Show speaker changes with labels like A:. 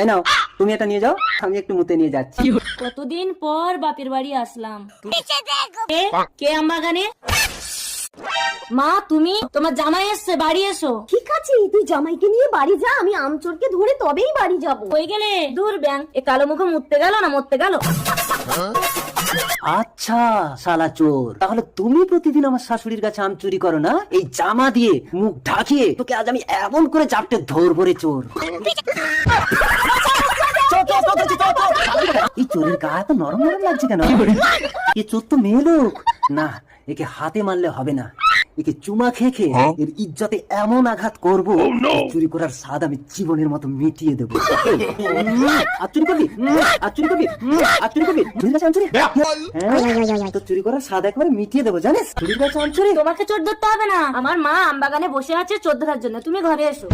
A: এই নাও তুমি এটা নিয়ে যাও, আমি একটু মুতে নিয়ে যাচ্ছি।
B: কতদিন পর বাপের বাড়ি আসলাম। কে আমবাগানে? মা তুমি, তোমার জামাই এসছে, বাড়ি এসো।
C: ঠিক আছে, তুই জামাইকে নিয়ে বাড়ি যা, আমি আমচোরকে ধরে তবেই বাড়ি যাব।
B: কই গেলে? দূর ব্যাং, এ কালো মুখে মুততে গেল না মরতে গেল?
A: আচ্ছা শালা চোর, তাহলে তুমি প্রতিদিন আমার শাশুড়ির কাছে আম চুরি করো না? এই জামা দিয়ে মুখ ঢাকিয়ে তোকে আজ আমি এমন করে চাপটে ধরবো রে চোর। এই চোরের গা এত নরম নরম লাগছে কেন? এ চোর তো মেয়ে লোক না, একে হাতে মারলে হবে না, একে চুমা খেয়ে খেয়ে এর ইজ্জতে এমন আঘাত করবো, চুরি করার স্বাদ আমি জীবনের মতো মিটিয়ে দেবো। আর চুরি করবি, আর চুরি করবি, আর চুরি করবি, চুরির কাছে আম চুরি? হ্যাঁ, তো চুরি করার স্বাদ একবারে মিটিয়ে দেবো জানিস? চুরির কাছে আম চুরি।
B: তোমাকে চোর ধরতে হবে না, আমার মা আমবাগানে বসে আছে চোর ধরার জন্য, তুমি ঘরে এসো।